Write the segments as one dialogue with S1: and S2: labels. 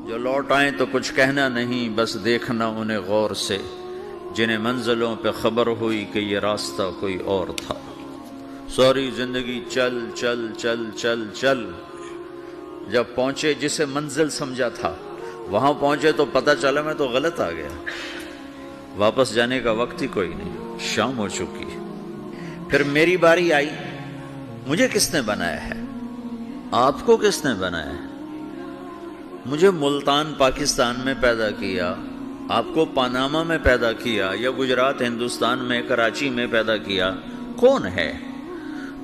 S1: جو لوٹ آئیں تو کچھ کہنا نہیں، بس دیکھنا انہیں غور سے، جنہیں منزلوں پہ خبر ہوئی کہ یہ راستہ کوئی اور تھا۔ ساری زندگی چل چل چل چل چل، جب پہنچے جسے منزل سمجھا تھا وہاں پہنچے تو پتہ چلا میں تو غلط آ گیا، واپس جانے کا وقت ہی کوئی نہیں، شام ہو چکی۔ پھر میری باری آئی، مجھے کس نے بنایا ہے؟ آپ کو کس نے بنایا ہے؟ مجھے ملتان پاکستان میں پیدا کیا، آپ کو پاناما میں پیدا کیا، یا گجرات ہندوستان میں کراچی میں پیدا کیا، کون ہے؟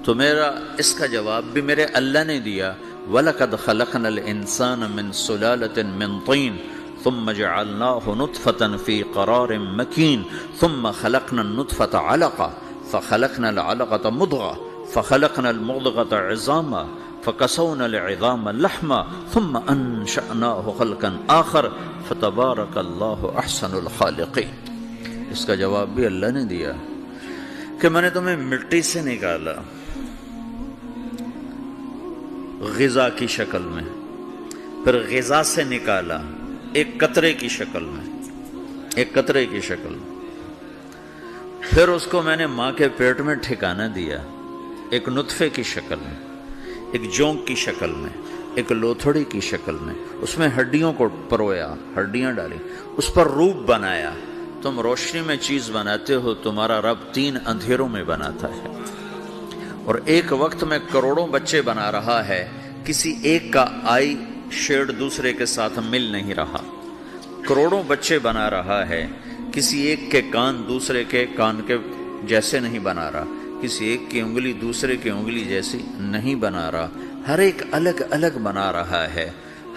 S1: تو میرا اس کا جواب بھی میرے اللہ نے دیا، وَلَقَدْ خَلَقْنَا الْإِنسَانَ مِنْ سُلَالَةٍ مِّن طِينٍ ثُمَّ جَعَلْنَاهُ نُطْفَةً فِي قَرَارٍ مَّكِينٍ ثُمَّ خَلَقْنَا النُّطْفَةَ عَلَقَةً فَخَلَقْنَا الْعَلَقَةَ مُضْغَةً فَخَلَقْنَا الْمُضْغَةَ عِظَامًا فَكَسَوْنَا الْعِظَامَ لَحْمًا ثُمَّ أَنشَأْنَاهُ خَلْقًا آخَرَ فَتَبَارَكَ اللَّهُ أَحْسَنُ الْخَالِقِينَ۔ اس کا جواب بھی اللہ نے دیا کہ میں نے تمہیں مٹی سے نکالا غذا کی شکل میں، پھر غذا سے نکالا ایک قطرے کی شکل میں، ایک قطرے کی شکل میں، پھر اس کو میں نے ماں کے پیٹ میں ٹھکانہ دیا ایک نطفے کی شکل میں، ایک جونک کی شکل میں، ایک لوتھڑی کی شکل میں، اس میں ہڈیوں کو پرویا، ہڈیاں ڈالی، اس پر روپ بنایا۔ تم روشنی میں چیز بناتے ہو، تمہارا رب 3 اندھیروں میں بناتا ہے، اور ایک وقت میں کروڑوں بچے بنا رہا ہے، کسی ایک کا آئی شیڈ دوسرے کے ساتھ مل نہیں رہا، کروڑوں بچے بنا رہا ہے، کسی ایک کے کان دوسرے کے کان کے جیسے نہیں بنا رہا، کسی ایک کی انگلی دوسرے کی انگلی جیسی نہیں بنا رہا، ہر ایک الگ الگ بنا رہا ہے،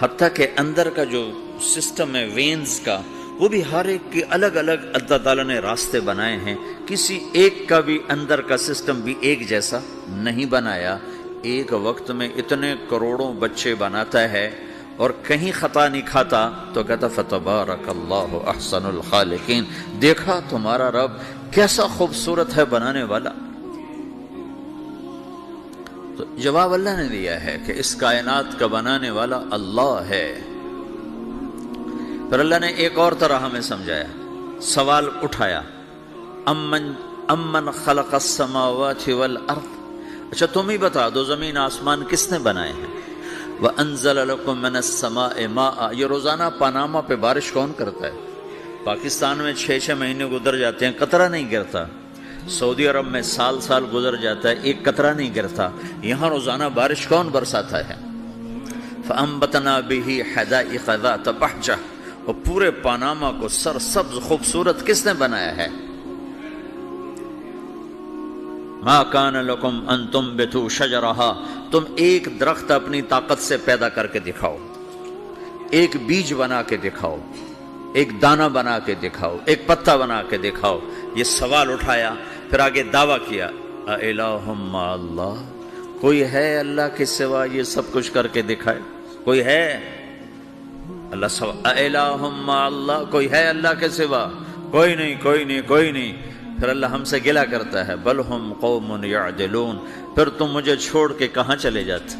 S1: حتیٰ کہ اندر کا جو سسٹم ہے وینز کا، وہ بھی ہر ایک کی الگ الگ اللہ تعالیٰ نے راستے بنائے ہیں، کسی ایک کا بھی اندر کا سسٹم بھی ایک جیسا نہیں بنایا۔ ایک وقت میں اتنے کروڑوں بچے بناتا ہے اور کہیں خطا نہیں کھاتا، تو کہتا فتبارک اللہ احسن الخالقین، دیکھا تمہارا رب کیسا خوبصورت ہے بنانے والا۔ تو جواب اللہ نے دیا ہے کہ اس کائنات کا بنانے والا اللہ ہے۔ پھر اللہ نے ایک اور طرح ہمیں سمجھایا، سوال اٹھایا، امن خلق السماوات والارض، اچھا تم ہی بتا دو زمین آسمان کس نے بنائے ہیں؟ وَأَنزَلَ لَكُم مِّنَ السَّمَاءِ مَاءً، یہ روزانہ پاناما پہ بارش کون کرتا ہے؟ پاکستان میں 6 مہینے گزر جاتے ہیں، قطرہ نہیں گرتا، سعودی عرب میں سال سال گزر جاتا ہے، ایک قطرہ نہیں گرتا، یہاں روزانہ بارش کون برساتا ہے؟ فَأَنبَتْنَا بِهِ حَدَائِقَ ذَاتَ بَهْجَةٍ، اور پورے پاناما کو سرسبز خوبصورت کس نے بنایا ہے؟ ما کان لکم ان تنبتوا شجرہا، تم ایک درخت اپنی طاقت سے پیدا کر کے دکھاؤ، ایک بیج بنا کے دکھاؤ، ایک دانہ بنا کے دکھاؤ، ایک پتا بنا کے دکھاؤ۔ یہ سوال اٹھایا، پھر آگے دعویٰ کیا، اِلٰہٌ مع اللہ، کوئی ہے اللہ کے سوا یہ سب کچھ کر کے دکھائے؟ کوئی ہے؟ اللہ سوا اِلٰہٌ مع اللہ، کوئی ہے اللہ کے سوا؟ کوئی نہیں، کوئی نہیں، کوئی نہیں۔ پھر اللہ ہم سے گلہ کرتا ہے، بل ہم قوم یعدلون، پھر تم مجھے چھوڑ کے کہاں چلے جاتے؟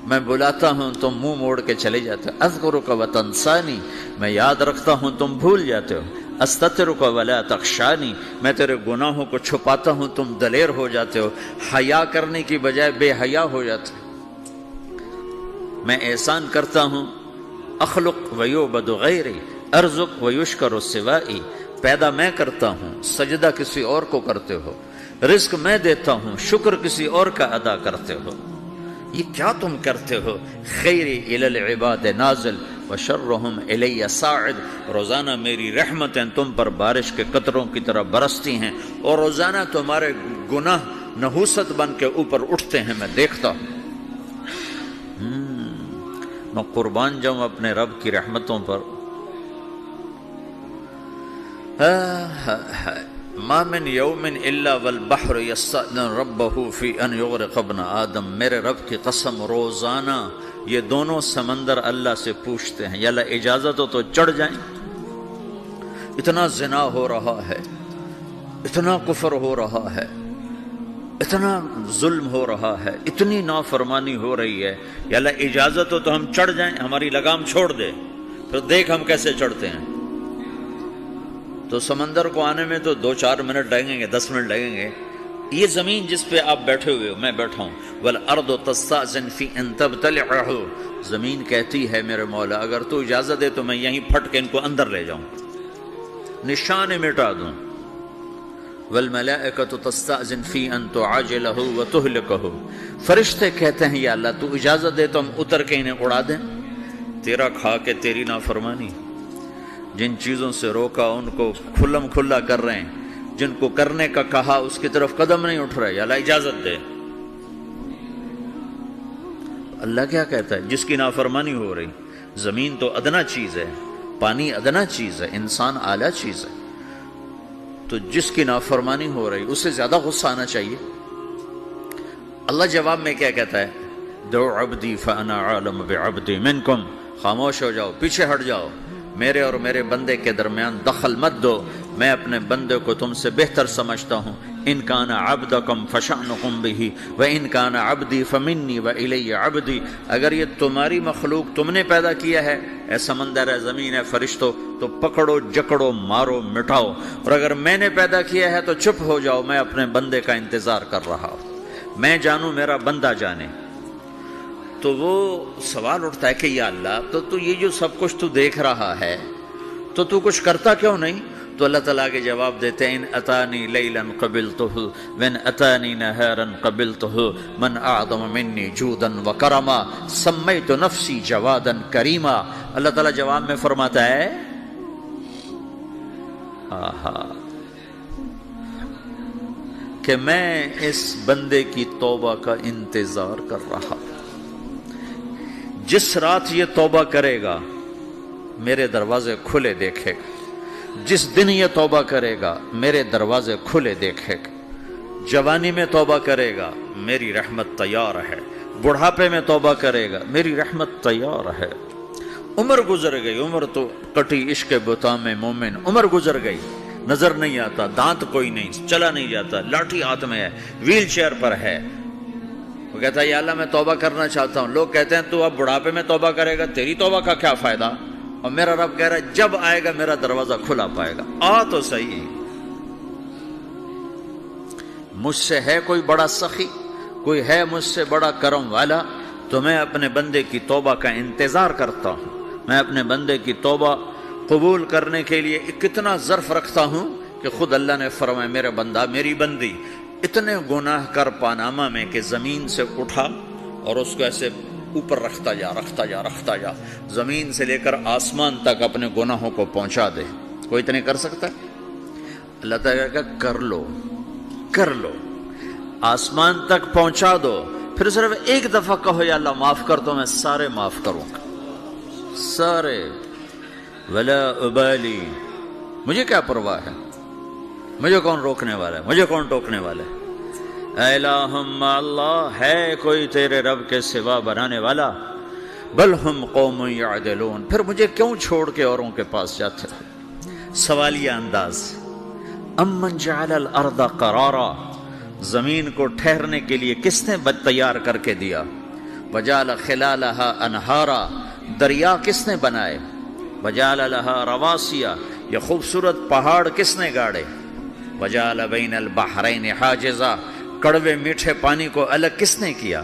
S1: میں بلاتا ہوں تم منہ موڑ کے چلے جاتے ہو، اذکرک وتنسانی، میں یاد رکھتا ہوں تم بھول جاتے ہو، استترک ولا تخشانی، میں تیرے گناہوں کو چھپاتا ہوں تم دلیر ہو جاتے ہو، حیا کرنے کی بجائے بے حیا ہو جاتے ہو۔ میں احسان کرتا ہوں، اخلق ویعبد غیری، ارزق ویشکر سوائی، پیدا میں کرتا ہوں، سجدہ کسی اور کو کرتے ہو، رزق میں دیتا ہوں، شکر کسی اور کا ادا کرتے ہو، یہ کیا تم کرتے ہو؟ خیری الی العباد نازل وشرہم الی صاعد، روزانہ میری رحمتیں تم پر بارش کے قطروں کی طرح برستی ہیں، اور روزانہ تمہارے گناہ نحوست بن کے اوپر اٹھتے ہیں، میں دیکھتا ہوں۔ میں قربان جاؤں اپنے رب کی رحمتوں پر۔ ما من یوم الا والبحر یستأذن ربہ فی ان یغرق ابن آدم، میرے رب کی قسم روزانہ یہ دونوں سمندر اللہ سے پوچھتے ہیں، یا اللہ اجازت ہو تو چڑھ جائیں، اتنا زنا ہو رہا ہے، اتنا کفر ہو رہا ہے، اتنا ظلم ہو رہا ہے، اتنی نافرمانی ہو رہی ہے، یا اللہ اجازت ہو تو ہم چڑھ جائیں، ہماری لگام چھوڑ دے، پھر دیکھ ہم کیسے چڑھتے ہیں۔ تو سمندر کو آنے میں تو 2-4 منٹ لگیں گے، 10 منٹ لگیں گے۔ یہ زمین جس پہ آپ بیٹھے ہوئے ہو، میں بیٹھا ہوں، وَالْأَرْضُ تَسْتَأْذِنُ فِي أَن تَبْتَلِعَهُ، زمین کہتی ہے میرے مولا اگر تو اجازت دے تو میں یہیں پھٹ کے ان کو اندر لے جاؤں، نشان مٹا دوں۔ وَالْمَلَائِكَةُ تَسْتَأْذِنُ فِي أَن تُعَاجِلَهُ وَتُهْلِكَهُ، فرشتے کہتے ہیں یا اللہ تو اجازت دے تو ہم اتر کے انہیں اڑا دیں، تیرا کھا کے تیری نافرمانی۔ جن چیزوں سے روکا ان کو کھلم کھلا کر رہے ہیں، جن کو کرنے کا کہا اس کی طرف قدم نہیں اٹھ رہے، یا اللہ اجازت دے۔ اللہ کیا کہتا ہے؟ جس کی نافرمانی ہو رہی، زمین تو ادنا چیز ہے، پانی ادنا چیز ہے، انسان اعلیٰ چیز ہے، تو جس کی نافرمانی ہو رہی اسے زیادہ غصہ آنا چاہیے۔ اللہ جواب میں کیا کہتا ہے؟ دعو عبدی فانا عالم بعبدی منکم، خاموش ہو جاؤ، پیچھے ہٹ جاؤ، میرے اور میرے بندے کے درمیان دخل مت دو، میں اپنے بندے کو تم سے بہتر سمجھتا ہوں۔ ان کان عبدکم فشأنکم بہ وان کان عبدی فمنی والی عبدی، اگر یہ تمہاری مخلوق تم نے پیدا کیا ہے، اے سمندر ہے، زمین ہے، فرشتوں، تو پکڑو جکڑو مارو مٹاؤ، اور اگر میں نے پیدا کیا ہے تو چپ ہو جاؤ، میں اپنے بندے کا انتظار کر رہا ہوں، میں جانوں میرا بندہ جانے۔ تو وہ سوال اٹھتا ہے کہ یا اللہ تو یہ جو سب کچھ تو دیکھ رہا ہے تو کچھ کرتا کیوں نہیں؟ تو اللہ تعالیٰ کے جواب دیتے ہیں ان اتانی لیلا قبلتہ وان اتانی نہارا قبلتہ من اعظم منی جودا وکرما سمیت نفسی جوادا کریما۔ اللہ تعالیٰ جواب میں فرماتا ہے کہ میں اس بندے کی توبہ کا انتظار کر رہا ہوں، جس رات یہ توبہ کرے گا میرے دروازے کھلے دیکھے گا، جس دن یہ توبہ کرے گا میرے دروازے کھلے دیکھے گا، جوانی میں توبہ کرے گا میری رحمت تیار ہے، بڑھاپے میں توبہ کرے گا میری رحمت تیار ہے۔ عمر گزر گئی، عمر تو کٹی عشق بتا میں مومن، عمر گزر گئی، نظر نہیں آتا، دانت کوئی نہیں، چلا نہیں جاتا، لاٹھی ہاتھ میں ہے، ویل چیئر پر ہے، وہ کہتا ہے یا اللہ میں توبہ کرنا چاہتا ہوں۔ لوگ کہتے ہیں تو اب بڑھاپے میں توبہ کرے گا، تیری توبہ کا کیا فائدہ؟ اور میرا رب کہہ رہا ہے جب آئے گا میرا دروازہ کھلا پائے گا، آ تو صحیح۔ مجھ سے ہے کوئی بڑا سخی، کوئی ہے مجھ سے بڑا کرم والا، تو میں اپنے بندے کی توبہ کا انتظار کرتا ہوں، میں اپنے بندے کی توبہ قبول کرنے کے لیے کتنا ظرف رکھتا ہوں کہ خود اللہ نے فرمایا میرے بندہ میری بندی اتنے گناہ کر پاناما میں کہ زمین سے اٹھا اور اس کو ایسے اوپر رکھتا جا، زمین سے لے کر آسمان تک اپنے گناہوں کو پہنچا دے۔ کوئی اتنے کر سکتا ہے؟ اللہ تعالیٰ کا کر لو، آسمان تک پہنچا دو، پھر صرف ایک دفعہ کہو یا اللہ معاف کر دو، میں سارے معاف کروں گا، سارے، ولا ابالی، مجھے کیا پرواہ ہے، مجھے کون روکنے والا ہے، مجھے کون ٹوکنے والا ہے؟ الہم اللہ، ہے کوئی تیرے رب کے سوا بنانے والا؟ بل ہم قوم یعدلون، پھر مجھے کیوں چھوڑ کے اوروں کے پاس جاتے ہو؟ سوالیہ انداز۔ امن جعل الارض قرارا، زمین کو ٹھہرنے کے لیے کس نے تیار کر کے دیا؟ وجعل خلالها انہارا، دریا کس نے بنائے؟ وجعل لها رواسیا، یہ خوبصورت پہاڑ کس نے گاڑے؟ وجعل بین البحرین حاجزا، کڑوے میٹھے پانی کو الگ کس نے کیا؟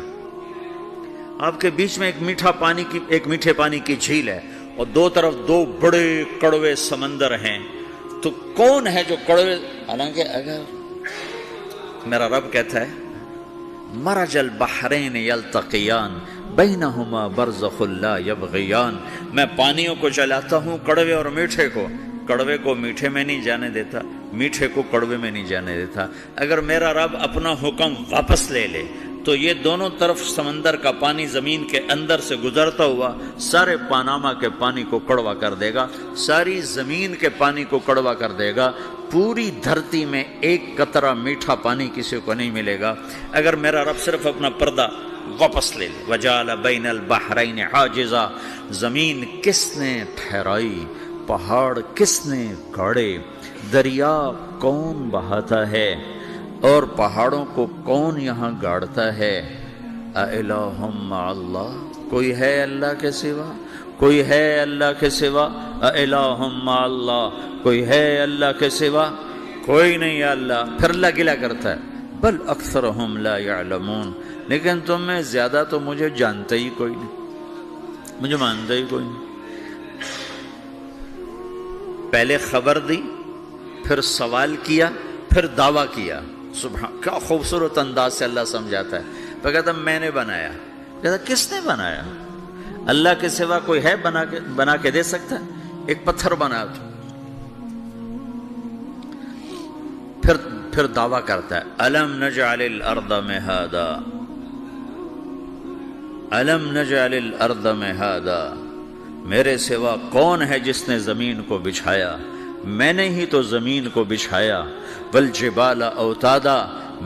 S1: آپ کے بیچ میں ایک میٹھے پانی کی جھیل ہے اور دو طرف دو بڑے کڑوے سمندر ہیں، تو کون ہے جو کڑوے؟ حالانکہ اگر میرا رب کہتا ہے مرج البحرین یلتقیان بینہما برزخ لا یبغیان، میں پانیوں کو چلاتا ہوں، کڑوے اور میٹھے کو، کڑوے کو میٹھے میں نہیں جانے دیتا، میٹھے کو کڑوے میں نہیں جانے دیتا۔ اگر میرا رب اپنا حکم واپس لے لے تو یہ دونوں طرف سمندر کا پانی زمین کے اندر سے گزرتا ہوا سارے پاناما کے پانی کو کڑوا کر دے گا، ساری زمین کے پانی کو کڑوا کر دے گا، پوری دھرتی میں ایک قطرہ میٹھا پانی کسی کو نہیں ملے گا اگر میرا رب صرف اپنا پردہ واپس لے لے۔ وجعل بین البحرین حاجزا، زمین کس نے ٹھہرائی، پہاڑ کس نے گاڑے، دریا کون بہاتا ہے؟ اور پہاڑوں کو کون یہاں گاڑتا ہے؟ اِلَٰهٌ مَّعَ اللَّهِ، کوئی ہے اللہ کے سوا؟ کوئی ہے اللہ کے سوا؟ اِلَٰهٌ مَّعَ اللَّهِ، کوئی ہے اللہ کے سوا؟ کوئی نہیں ہے اللہ۔ پھر اللہ گلہ کرتا ہے بل اکثرہم لا یعلمون، لیکن تم میں زیادہ تو مجھے جانتے ہی کوئی نہیں، مجھے مانتا ہی کوئی نہیں۔ پہلے خبر دی، پھر سوال کیا، پھر دعویٰ کیا۔ سبحان، کیا خوبصورت انداز سے اللہ سمجھاتا ہے۔ پھر کہتا میں نے بنایا، کہتا کس نے بنایا؟ اللہ کے سوا کوئی ہے بنا کے دے سکتا ہے؟ ایک پتھر بنا تو پھر دعویٰ کرتا ہے الم نجعل الارض مہادا، الم نجعل الارض مہادا، میرے سوا کون ہے جس نے زمین کو بچھایا؟ میں نے ہی تو زمین کو بچھایا۔ والجبال اوتادا،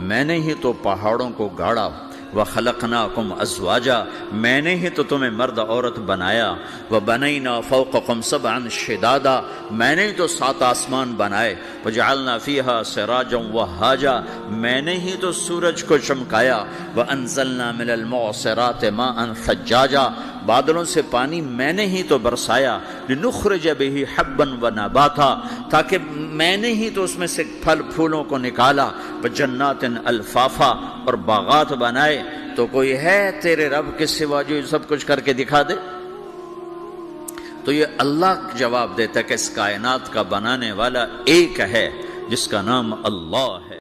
S1: میں نے ہی تو پہاڑوں کو گاڑا۔ وخلقناکم ازواجا، میں نے ہی تو تمہیں مرد عورت بنایا۔ وبنینا فوقکم سبعا شدادا، میں نے ہی تو 7 آسمان بنائے۔ وجعلنا فیہا سراجا وہاجا، میں نے ہی تو سورج کو چمکایا۔ وانزلنا من المعصرات ماء ثجاجا، بادلوں سے پانی میں نے ہی تو برسایا۔ لنخرج بہ حبا ونباتا، تاکہ میں نے ہی تو اس میں سے پھل پھولوں کو نکالا۔ وجنات الفافا، اور باغات بنائے۔ تو کوئی ہے تیرے رب کے سوا جو سب کچھ کر کے دکھا دے؟ تو یہ اللہ جواب دیتا ہے کہ اس کائنات کا بنانے والا ایک ہے جس کا نام اللہ ہے۔